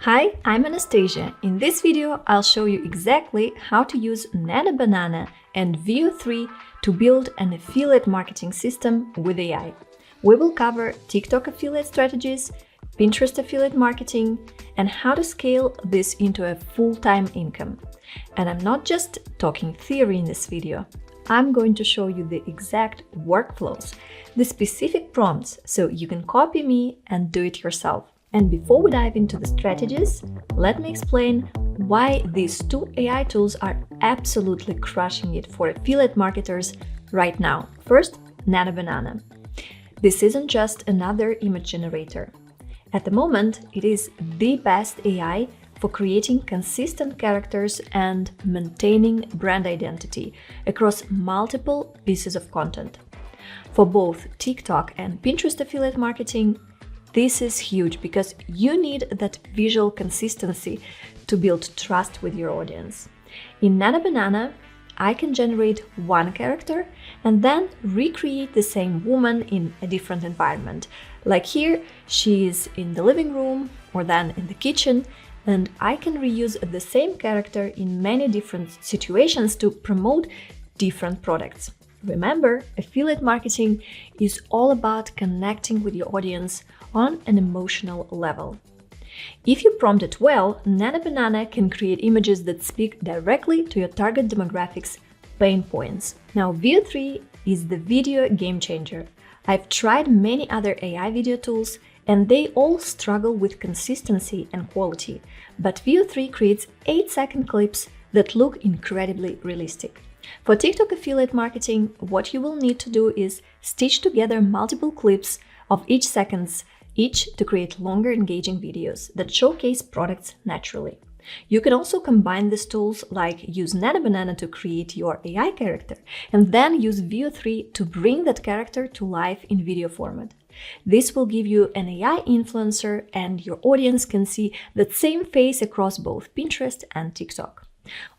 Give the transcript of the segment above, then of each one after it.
Hi, I'm Anastasia. In this video, I'll show you exactly how to use Nana Banana and Veo 3 to build an affiliate marketing system with AI. We will cover TikTok affiliate strategies, Pinterest affiliate marketing, and how to scale this into a full-time income. And I'm not just talking theory in this video. I'm going to show you the exact workflows, the specific prompts, so you can copy me and do it yourself. And before we dive into the strategies, let me explain why these two AI tools are absolutely crushing it for affiliate marketers right now. First, Nana Banana. This isn't just another image generator. At the moment, it is the best AI for creating consistent characters and maintaining brand identity across multiple pieces of content. For both TikTok and Pinterest affiliate marketing, this is huge because you need that visual consistency to build trust with your audience. In Nana Banana, I can generate one character and then recreate the same woman in a different environment. Like here, she is in the living room or then in the kitchen, and I can reuse the same character in many different situations to promote different products. Remember, affiliate marketing is all about connecting with your audience on an emotional level. If you prompt it well, Nana Banana can create images that speak directly to your target demographics' pain points. Now, Veo 3 is the video game changer. I've tried many other AI video tools and they all struggle with consistency and quality, but Veo 3 creates 8-second clips that look incredibly realistic. For TikTok affiliate marketing, what you will need to do is stitch together multiple clips of each seconds each to create longer engaging videos that showcase products naturally. You can also combine these tools like use Nana Banana to create your AI character and then use Veo 3 to bring that character to life in video format. This will give you an AI influencer and your audience can see that same face across both Pinterest and TikTok.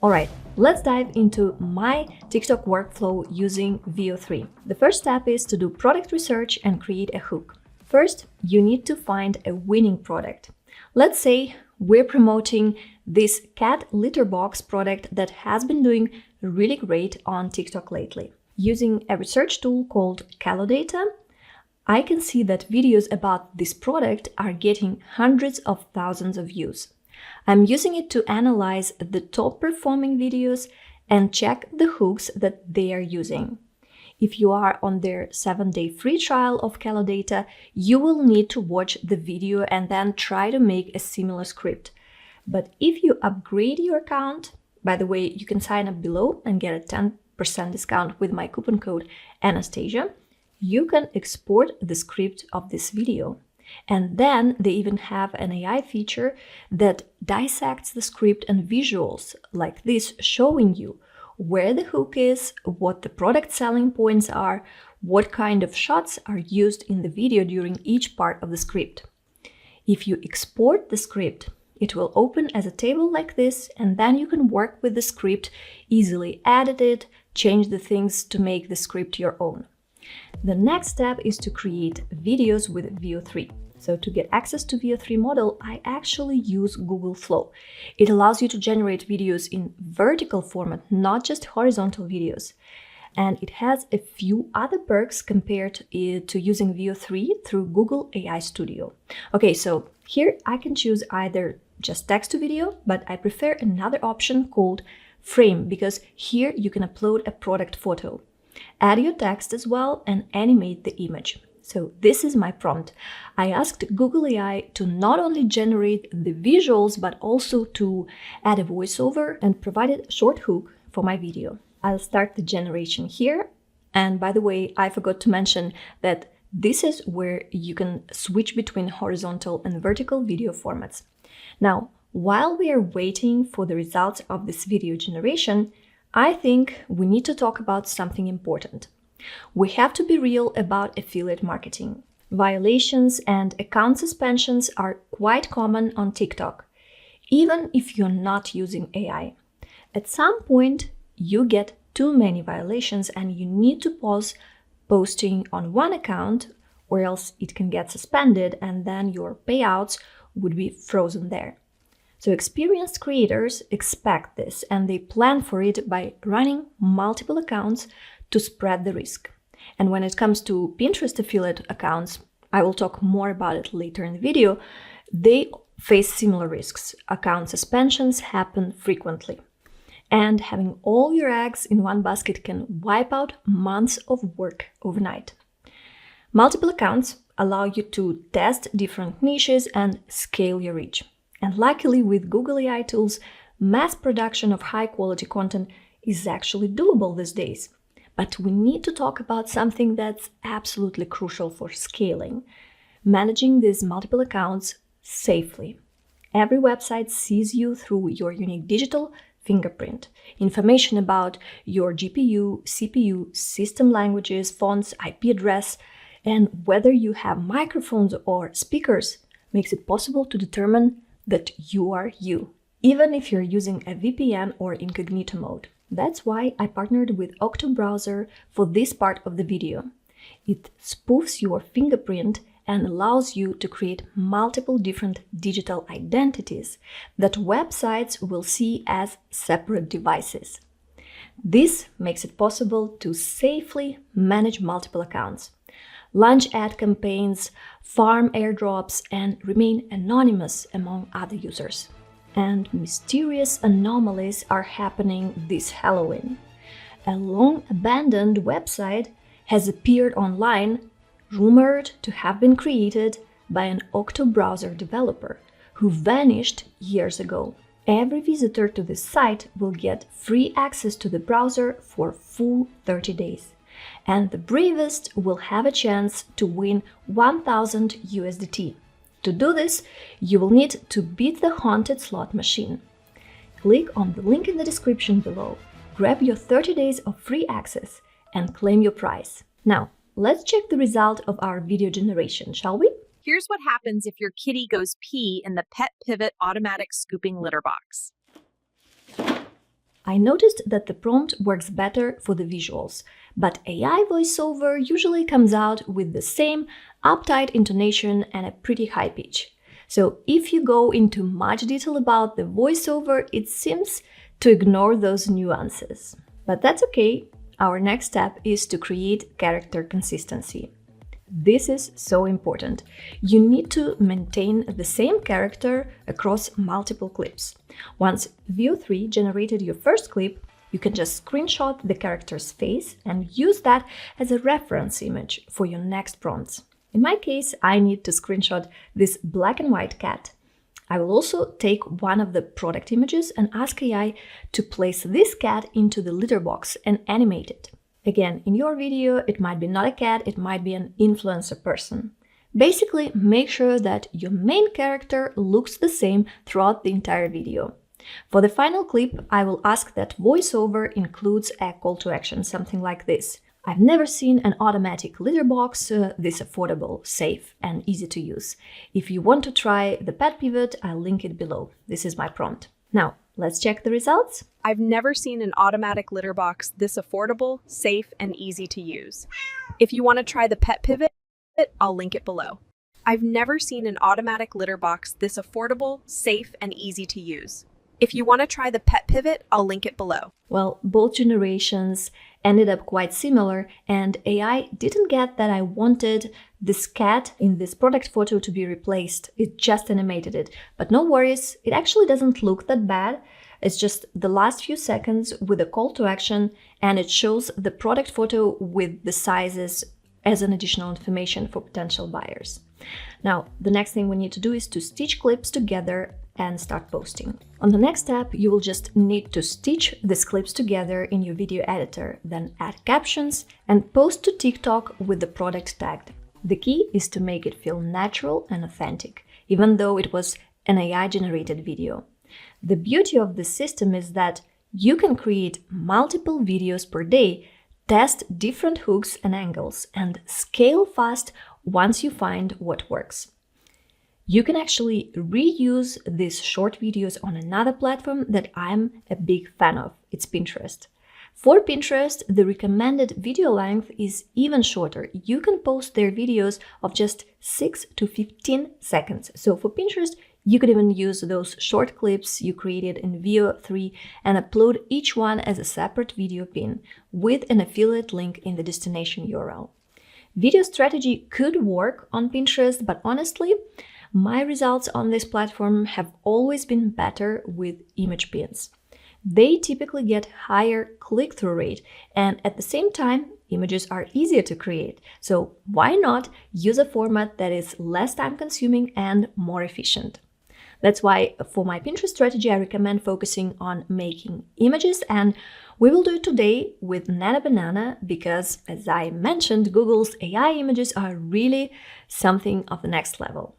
Alright, let's dive into my TikTok workflow using Veo 3. The first step is to do product research and create a hook. First, you need to find a winning product. Let's say we're promoting this cat litter box product that has been doing really great on TikTok lately. Using a research tool called Calodata, I can see that videos about this product are getting hundreds of thousands of views. I'm using it to analyze the top performing videos and check the hooks that they are using. If you are on their 7-day free trial of Calodata, you will need to watch the video and then try to make a similar script. But if you upgrade your account, by the way, you can sign up below and get a 10% discount with my coupon code Anastasia, you can export the script of this video. And then they even have an AI feature that dissects the script and visuals like this, showing you where the hook is, what the product selling points are, what kind of shots are used in the video during each part of the script. If you export the script, it will open as a table like this, and then you can work with the script, easily edit it, change the things to make the script your own. The next step is to create videos with Veo 3. So to get access to Veo 3 model, I actually use Google Flow. It allows you to generate videos in vertical format, not just horizontal videos. And it has a few other perks compared to using Veo 3 through Google AI Studio. Okay, so here I can choose either just text to video, but I prefer another option called Frame because here you can upload a product photo. Add your text as well and animate the image. So this is my prompt. I asked Google AI to not only generate the visuals, but also to add a voiceover and provided a short hook for my video. I'll start the generation here. And by the way, I forgot to mention that this is where you can switch between horizontal and vertical video formats. Now, while we are waiting for the results of this video generation, I think we need to talk about something important. We have to be real about affiliate marketing. Violations and account suspensions are quite common on TikTok, even if you're not using AI. At some point, you get too many violations and you need to pause posting on one account or else it can get suspended and then your payouts would be frozen there. So experienced creators expect this and they plan for it by running multiple accounts to spread the risk. And when it comes to Pinterest affiliate accounts, I will talk more about it later in the video, they face similar risks. Account suspensions happen frequently. And having all your eggs in one basket can wipe out months of work overnight. Multiple accounts allow you to test different niches and scale your reach. And luckily, with Google AI tools, mass production of high-quality content is actually doable these days. But we need to talk about something that's absolutely crucial for scaling: managing these multiple accounts safely. Every website sees you through your unique digital fingerprint. Information about your GPU, CPU, system languages, fonts, IP address, and whether you have microphones or speakers makes it possible to determine that you are you, even if you're using a VPN or incognito mode. That's why I partnered with Octo browser for this part of the video. It spoofs your fingerprint and allows you to create multiple different digital identities that websites will see as separate devices. This makes it possible to safely manage multiple accounts, launch ad campaigns, farm airdrops, and remain anonymous among other users. And mysterious anomalies are happening this Halloween. A long-abandoned website has appeared online, rumored to have been created by an Octo browser developer who vanished years ago. Every visitor to this site will get free access to the browser for full 30 days. And the bravest will have a chance to win 1,000 USDT. To do this, you will need to beat the haunted slot machine. Click on the link in the description below, grab your 30 days of free access, and claim your prize. Now, let's check the result of our video generation, shall we? Here's what happens if your kitty goes pee in the Pet Pivot automatic scooping litter box. I noticed that the prompt works better for the visuals, but AI voiceover usually comes out with the same uptight intonation and a pretty high pitch. So if you go into much detail about the voiceover, it seems to ignore those nuances. But that's okay. Our next step is to create character consistency. This is so important. You need to maintain the same character across multiple clips. Once Veo 3 generated your first clip, you can just screenshot the character's face and use that as a reference image for your next prompts. In my case, I need to screenshot this black and white cat. I will also take one of the product images and ask AI to place this cat into the litter box and animate it. Again, in your video, it might be not a cat, it might be an influencer person. Basically, make sure that your main character looks the same throughout the entire video. For the final clip, I will ask that voiceover includes a call to action, something like this. I've never seen an automatic litter box this affordable, safe, and easy to use. If you want to try the Pet Pivot, I'll link it below. This is my prompt. Now, let's check the results. I've never seen an automatic litter box this affordable, safe, and easy to use. If you want to try the Pet Pivot, I'll link it below. I've never seen an automatic litter box this affordable, safe, and easy to use. If you want to try the Pet Pivot, I'll link it below. Well, both generations ended up quite similar, and AI didn't get that I wanted this cat in this product photo to be replaced. It just animated it. But no worries, it actually doesn't look that bad. It's just the last few seconds with a call to action, and it shows the product photo with the sizes as an additional information for potential buyers. Now, the next thing we need to do is to stitch clips together and start posting. On the next step, you will just need to stitch these clips together in your video editor, then add captions and post to TikTok with the product tagged. The key is to make it feel natural and authentic, even though it was an AI-generated video. The beauty of this system is that you can create multiple videos per day, test different hooks and angles, and scale fast once you find what works. You can actually reuse these short videos on another platform that I'm a big fan of. It's Pinterest. For Pinterest, the recommended video length is even shorter. You can post their videos of just 6 to 15 seconds. So for Pinterest, You could even use those short clips you created in Veo 3 and upload each one as a separate video pin with an affiliate link in the destination URL. Video strategy could work on Pinterest, but honestly, my results on this platform have always been better with image pins. They typically get higher click-through rate, and at the same time, images are easier to create. So why not use a format that is less time-consuming and more efficient? That's why for my Pinterest strategy, I recommend focusing on making images, and we will do it today with Nana Banana because, as I mentioned, Google's AI images are really something of the next level.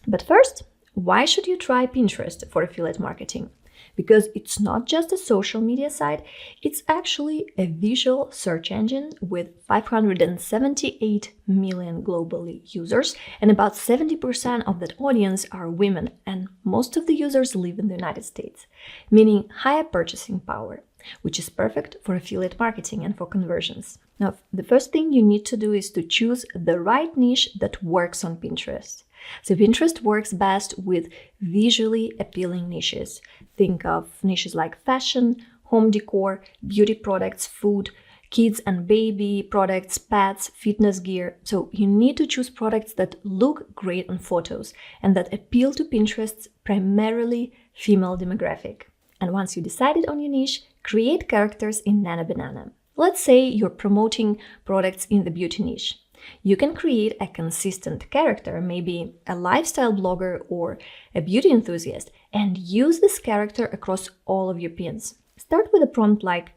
But first, why should you try Pinterest for affiliate marketing? Because it's not just a social media site, it's actually a visual search engine with 578 million globally users, and about 70% of that audience are women, and most of the users live in the United States, meaning higher purchasing power, which is perfect for affiliate marketing and for conversions. Now, the first thing you need to do is to choose the right niche that works on Pinterest. So Pinterest works best with visually appealing niches. Think of niches like fashion, home decor, beauty products, food, kids and baby products, pets, fitness gear. So you need to choose products that look great on photos and that appeal to Pinterest's primarily female demographic. And once you decided on your niche, create characters in Nana Banana. Let's say you're promoting products in the beauty niche. You can create a consistent character, maybe a lifestyle blogger or a beauty enthusiast, and use this character across all of your pins. Start with a prompt like,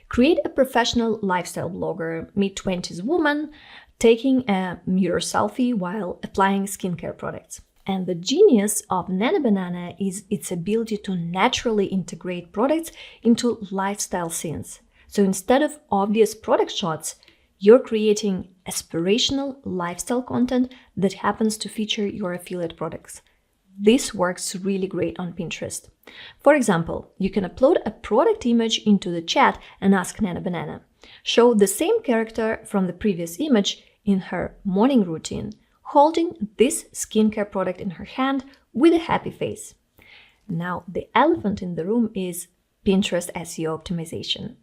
create a professional lifestyle blogger, mid-20s woman, taking a mirror selfie while applying skincare products. And the genius of Nana Banana is its ability to naturally integrate products into lifestyle scenes. So instead of obvious product shots, you're creating aspirational lifestyle content that happens to feature your affiliate products. This works really great on Pinterest. For example, you can upload a product image into the chat and ask Nana Banana, show the same character from the previous image in her morning routine, holding this skincare product in her hand with a happy face. Now, the elephant in the room is Pinterest SEO optimization.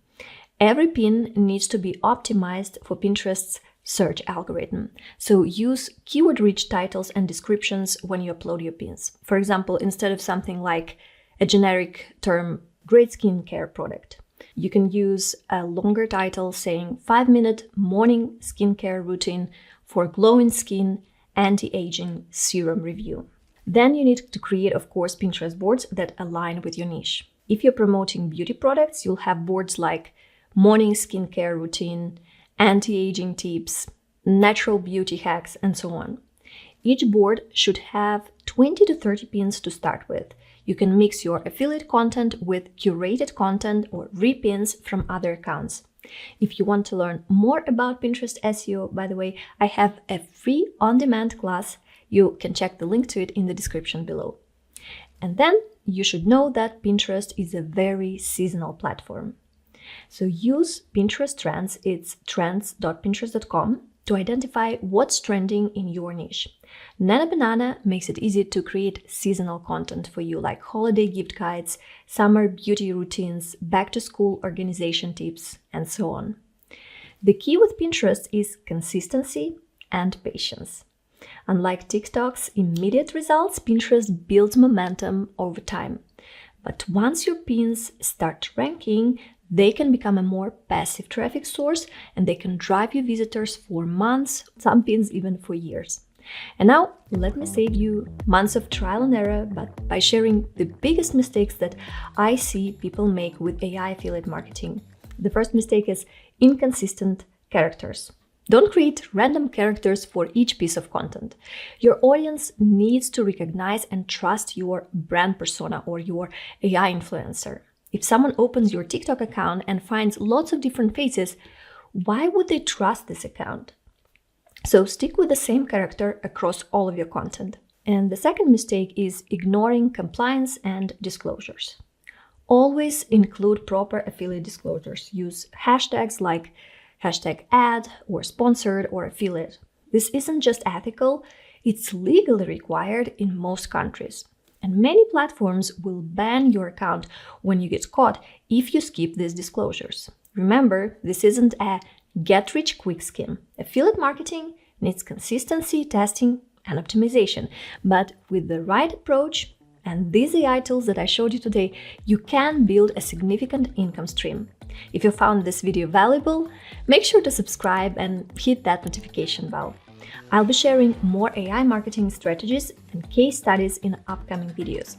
Every pin needs to be optimized for Pinterest's search algorithm. So use keyword-rich titles and descriptions when you upload your pins. For example, instead of something like a generic term, great skincare product, you can use a longer title saying 5-minute morning skincare routine for glowing skin, anti-aging serum review. Then you need to create, of course, Pinterest boards that align with your niche. If you're promoting beauty products, you'll have boards like morning skincare routine, anti-aging tips, natural beauty hacks, and so on. Each board should have 20 to 30 pins to start with. You can mix your affiliate content with curated content or repins from other accounts. If you want to learn more about Pinterest SEO, by the way, I have a free on-demand class. You can check the link to it in the description below. And then you should know that Pinterest is a very seasonal platform. So use Pinterest Trends, it's trends.pinterest.com, to identify what's trending in your niche. Nana Banana makes it easy to create seasonal content for you, like holiday gift guides, summer beauty routines, back-to-school organization tips, and so on. The key with Pinterest is consistency and patience. Unlike TikTok's immediate results, Pinterest builds momentum over time. But once your pins start ranking, they can become a more passive traffic source and they can drive you visitors for months, some pins even for years. And now let me save you months of trial and error, but by sharing the biggest mistakes that I see people make with AI affiliate marketing. The first mistake is inconsistent characters. Don't create random characters for each piece of content. Your audience needs to recognize and trust your brand persona or your AI influencer. If someone opens your TikTok account and finds lots of different faces, why would they trust this account? So stick with the same character across all of your content. And the second mistake is ignoring compliance and disclosures. Always include proper affiliate disclosures. Use hashtags like #ad or sponsored or affiliate. This isn't just ethical, it's legally required in most countries. and many platforms will ban your account when you get caught if you skip these disclosures. Remember, this isn't a get-rich-quick scheme. Affiliate marketing needs consistency, testing, and optimization. But with the right approach and these AI tools that I showed you today, you can build a significant income stream. If you found this video valuable, make sure to subscribe and hit that notification bell. I'll be sharing more AI marketing strategies and case studies in upcoming videos.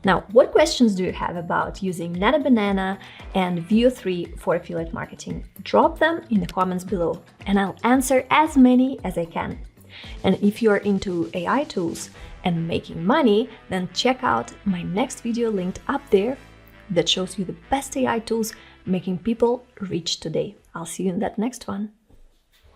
Now, what questions do you have about using Nana Banana and Veo 3 for affiliate marketing? Drop them in the comments below, and I'll answer as many as I can. And if you are into AI tools and making money, then check out my next video linked up there that shows you the best AI tools making people rich today. I'll see you in that next one.